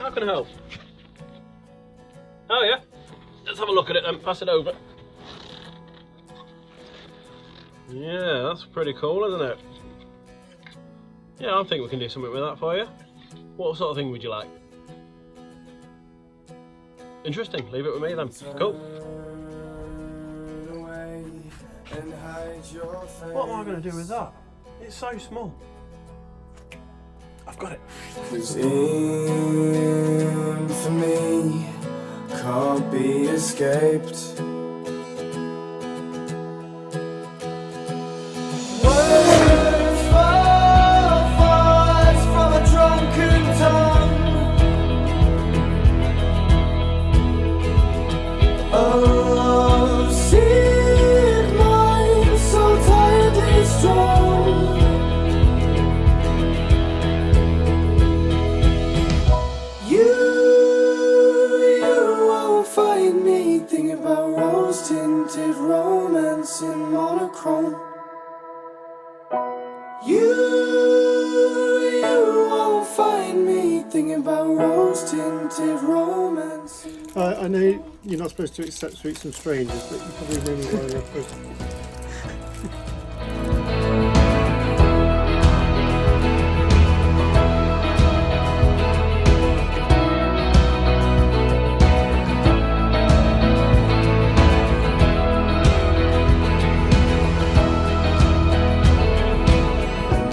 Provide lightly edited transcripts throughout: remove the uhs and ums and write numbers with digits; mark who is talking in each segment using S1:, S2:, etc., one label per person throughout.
S1: How can I help? Oh yeah? Let's have a look at it then, pass it over. Yeah, that's pretty cool, isn't it? Yeah, I think we can do something with that for you. What sort of thing would you like? Interesting, leave it with me then. Cool. What am I going to do with that? It's so small. I've got it.
S2: 'Cause infamy can't be escaped. Words fall fast from a drunken tongue. A love-sick mind so tiredly strong. You won't find me thinking about rose-tinted romance in monochrome. You won't find me thinking about rose-tinted romance.
S3: I know you're not supposed to accept sweets from strangers, but you probably know me well enough.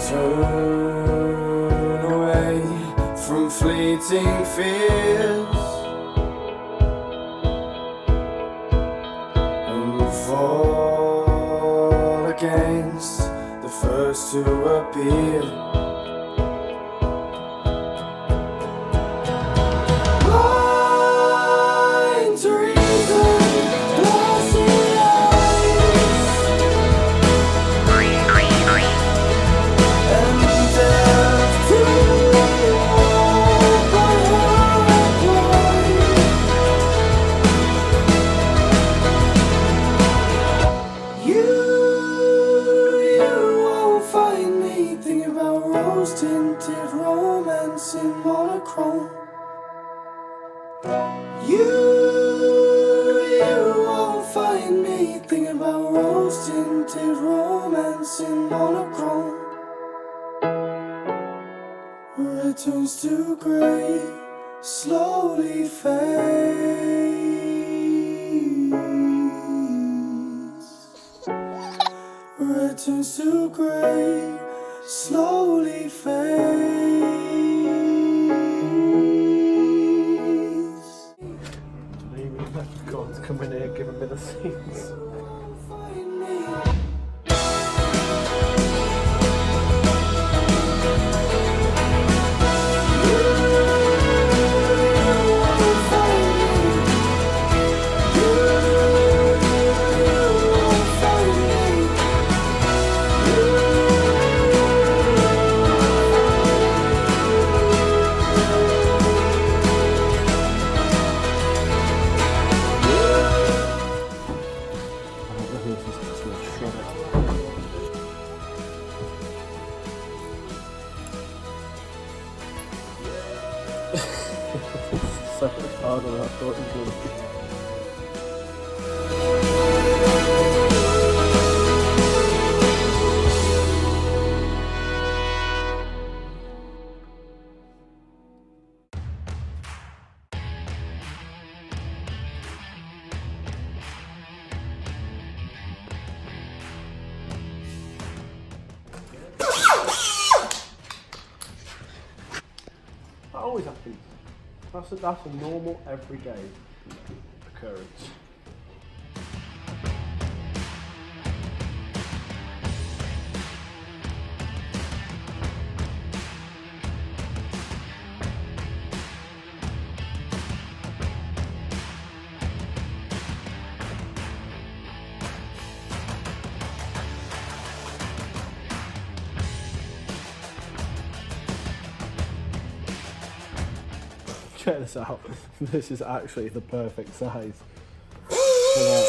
S2: Turn away from fleeting fears and fall against the first to appear. Blind to reason, glassy eyes. Tinted romance in monochrome. You won't find me thinking about rose-tinted romance in monochrome. Where it turns to grey, slowly fades. Where it turns to grey, slowly fades.
S3: Today we left God to come in here, give me the scenes.
S2: Find me.
S3: So much harder than I thought it would be. That always happens. That's a normal, everyday occurrence. Check this out. This is actually the perfect size for that.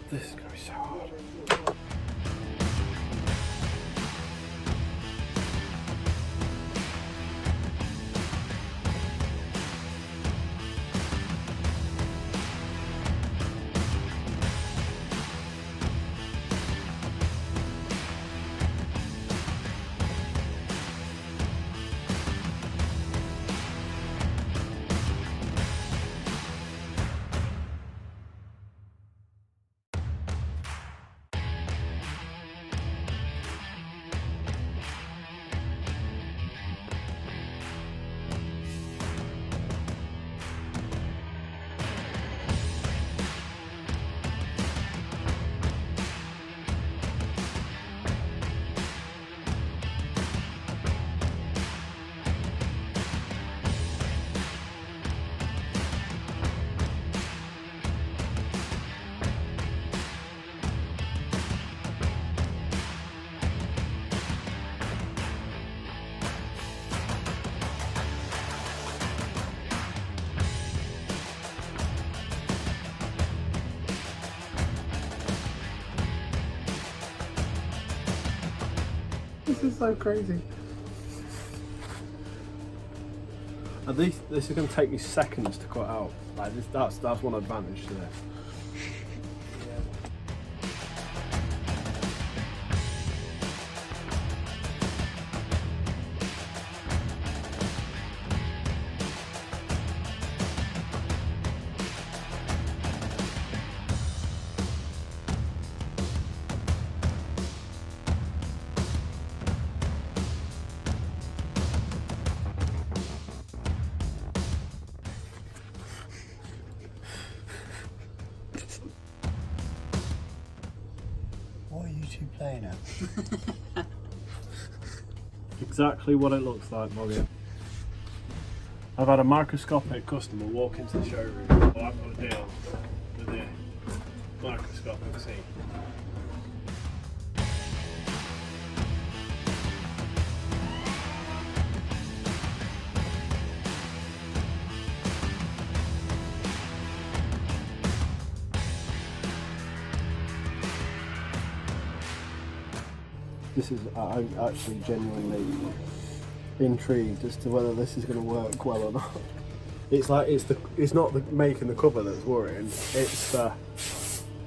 S3: This is gonna be so hard. This is so crazy. And this is going to take me seconds to cut out. Like this, that's one advantage to this.
S4: What are you two playing at?
S3: Exactly what it looks like, Bobby. I've had a microscopic customer walk into the showroom. Well, I've got a deal with the microscopic seat. I'm actually genuinely intrigued as to whether this is going to work well or not. It's like it's not the making the cover that's worrying. It's the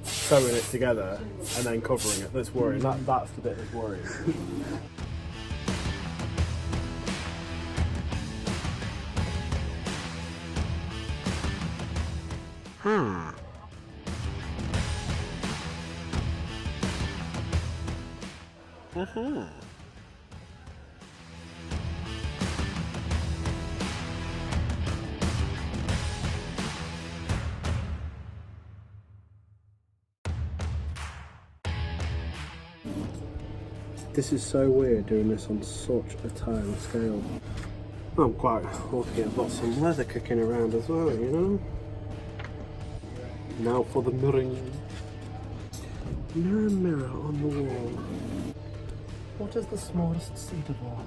S3: sewing it together and then covering it that's worrying. That's the bit that's worrying. This is so weird doing this on such a tiny scale. I'm quite lucky I've got some leather kicking around as well, you know? Now for the mirroring. Mirror on the wall. What is the smallest seat of all?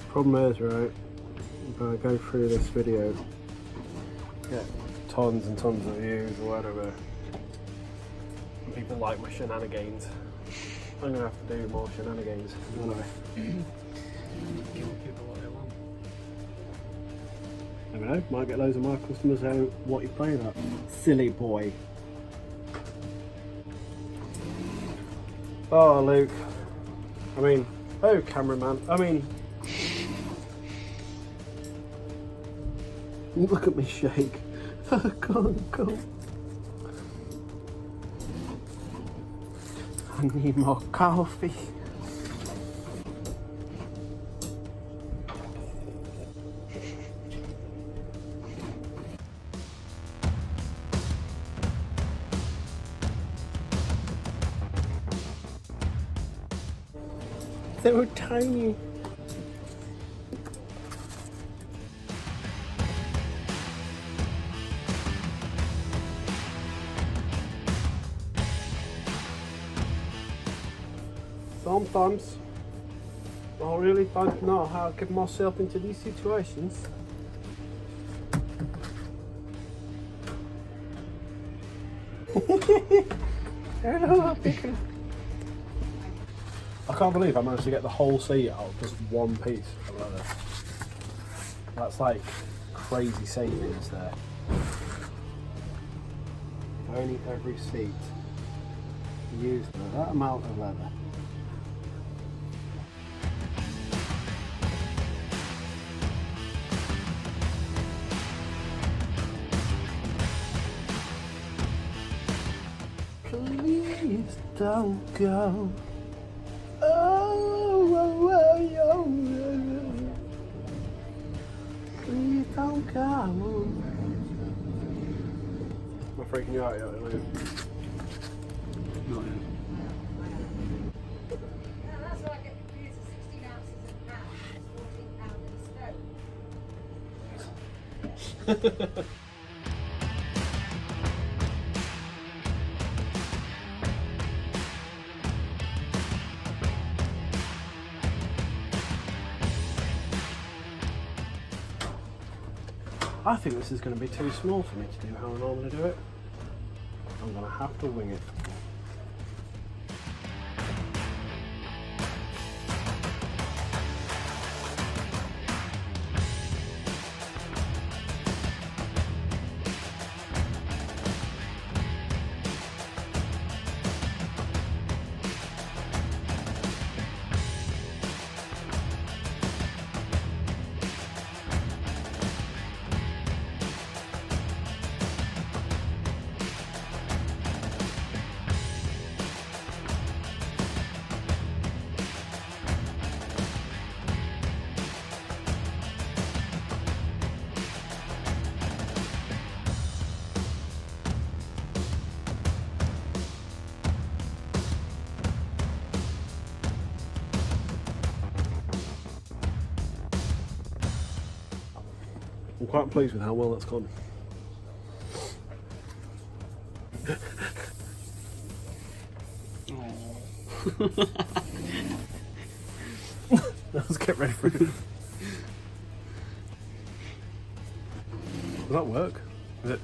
S3: Problem is, right, if I go through this video, get tons and tons of views or whatever, and people like my shenanigans, I'm going to have to do more shenanigans, aren't I?
S4: Give people what they want.
S3: Never know, might get loads of my customers out, what are you playing at? Silly boy. Oh, Luke. Oh, cameraman. Look at me shake. Go. I need more coffee. They were tiny. Sometimes I really don't know how to get myself into these situations. I can't believe I managed to get the whole seat out of just one piece of leather. That's like crazy savings there. If only every seat used that amount of leather. Please don't go. Oh, please don't go. Am I freaking you out yet? Not yet.
S5: That's why I get confused. 16 ounces in pounds, 14 pounds in stone.
S3: I think this is going to be too small for me to do how I normally do it. I'm going to have to wing it. I'm quite pleased with how well that's gone. Let's get ready for it. Does that work? Is it?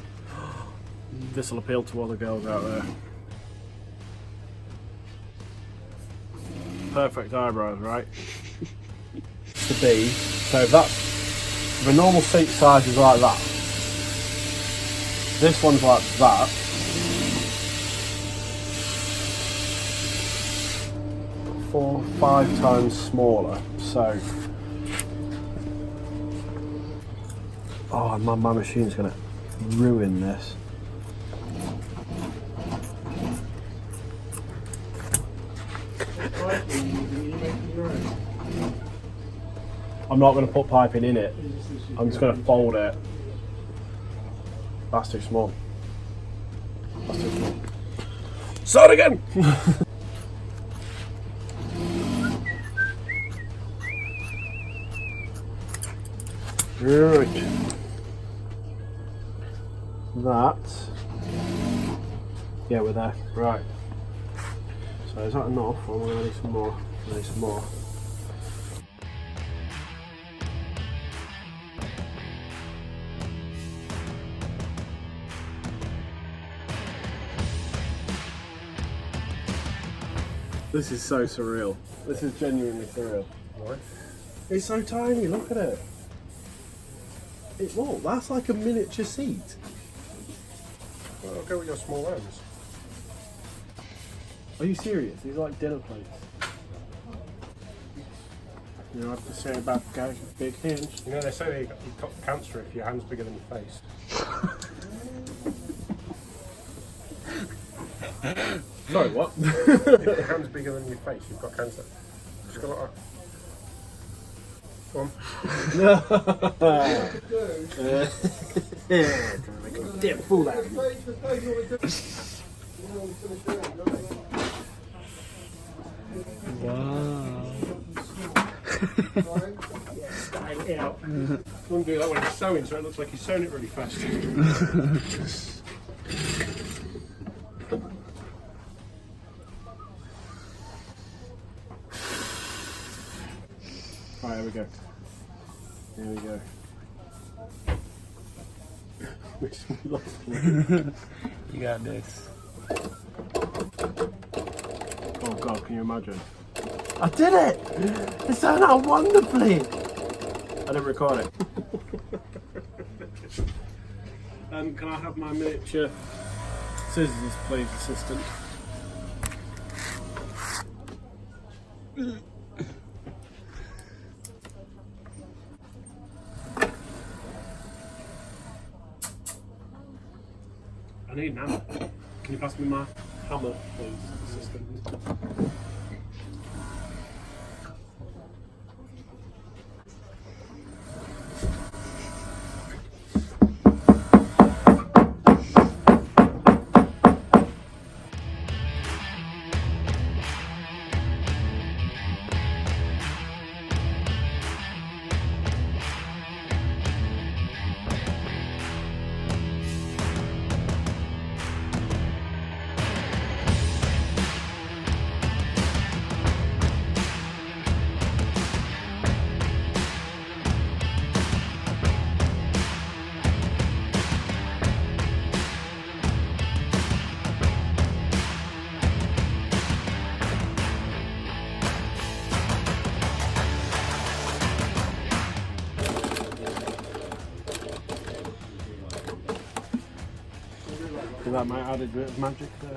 S3: This will appeal to all the girls out there. Perfect eyebrows, right? To be. So if that's the normal seat size is like that. This one's like that. Four, 5 times smaller. So, oh, my machine's gonna ruin this. I'm not going to put piping in it. I'm just going to fold it. That's too small. That's too small. Start again! Right. That. Yeah, we're there. Right. So is that enough? Or we're going to need some more? I need some more. This is so surreal. This is genuinely surreal. What? It's so tiny, look at it. Look, that's like a miniature seat.
S6: Well, I'll go with your small arms.
S3: Are you serious? These are like dinner plates. You know, I have to say about guys with big hands.
S6: You know, they say you got cancer if your hand's bigger than your face.
S3: Sorry, what?
S6: If your hand's bigger than your face, you've got cancer. Just go like that. Go on.
S3: Trying to make a damn fool out of me.
S1: Wow.
S6: Style it out. Wouldn't do that when he's sewing, so it looks like he's sewing it really fast.
S3: go. Here we go.
S4: You got this.
S3: Oh God, can you imagine? I did it! It turned out wonderfully! I didn't record it. Can I have my miniature scissors, please, assistant? I need an hammer. Can you pass me my hammer, please, assistant? That might add a bit of magic there.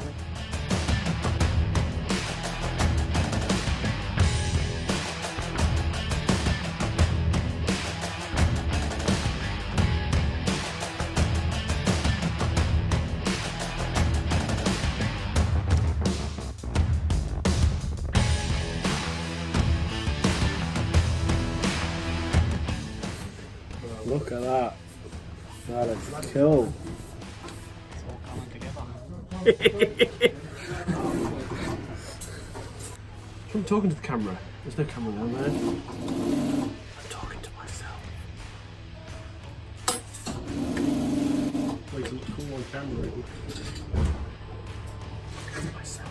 S3: Look at that. That is cool. I'm talking to the camera. There's no camera down there. I'm talking to myself. Wait to look cool on camera. Look at myself.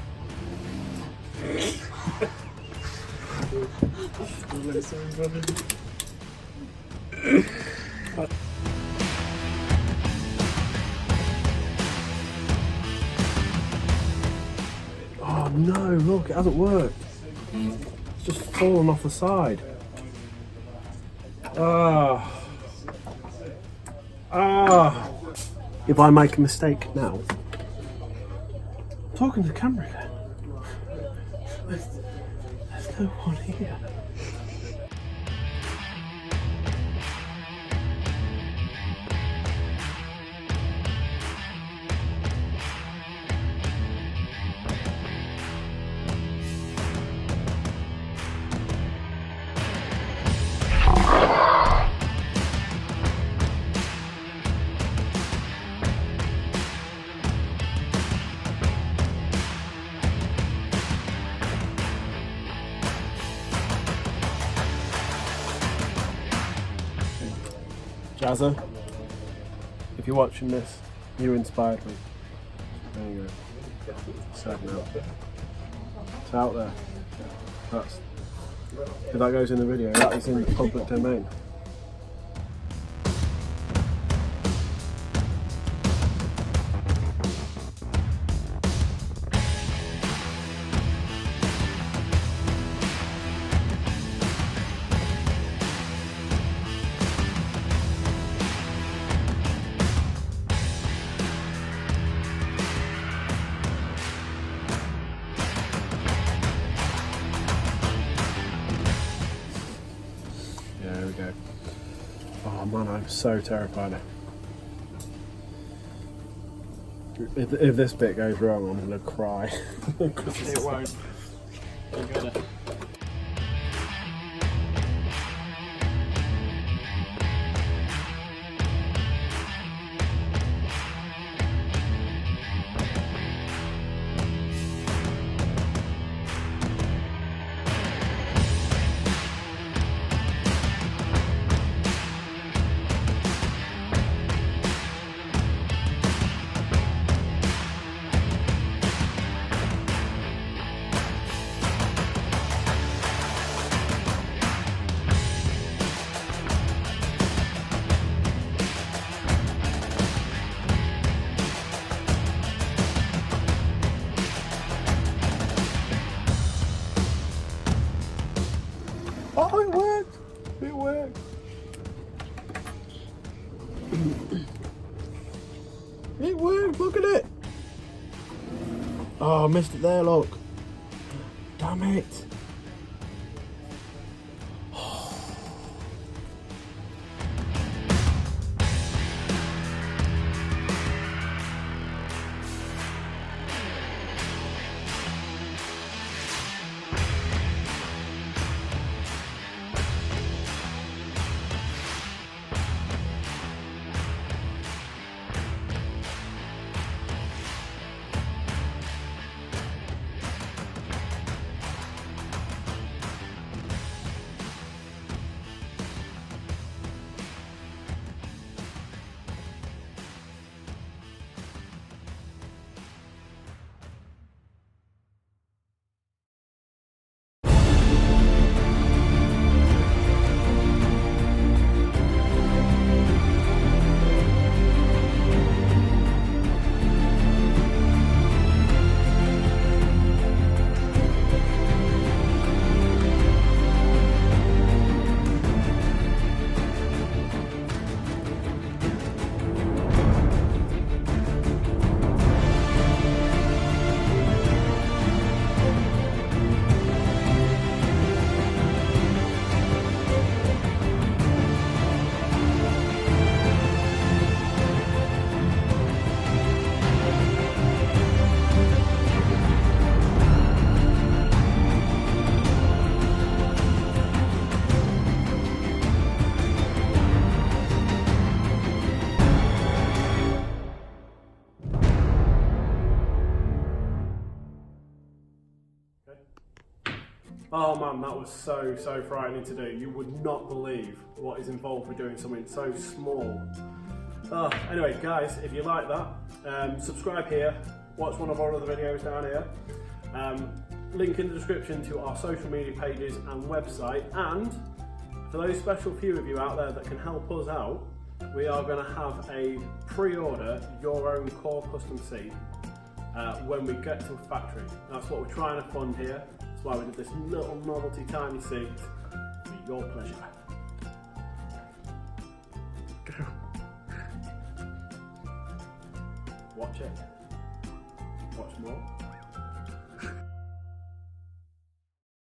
S3: Oh no, look, it hasn't worked. It's just fallen off the side. If I make a mistake now, I'm talking to the camera again. There's no one here. Jazza, if you're watching this, you inspired me. There you go. It's out now. It's out there. That's, if that goes in the video, that is in the public domain. There we go. Oh man, I'm so terrified. If this bit goes wrong, I'm gonna cry. It won't. You're gonna. It worked, look at it! Oh, I missed it there, look. Damn it. Oh man, that was so frightening to do. You would not believe what is involved with doing something so small. Anyway guys, if you like that, subscribe here, watch one of our other videos down here. Link in the description to our social media pages and website, and for those special few of you out there that can help us out, we are going to have a pre-order your own core custom seat when we get to a factory. That's what we're trying to fund here. That's why we did this little novelty tiny seat for your pleasure. Watch it. Watch more.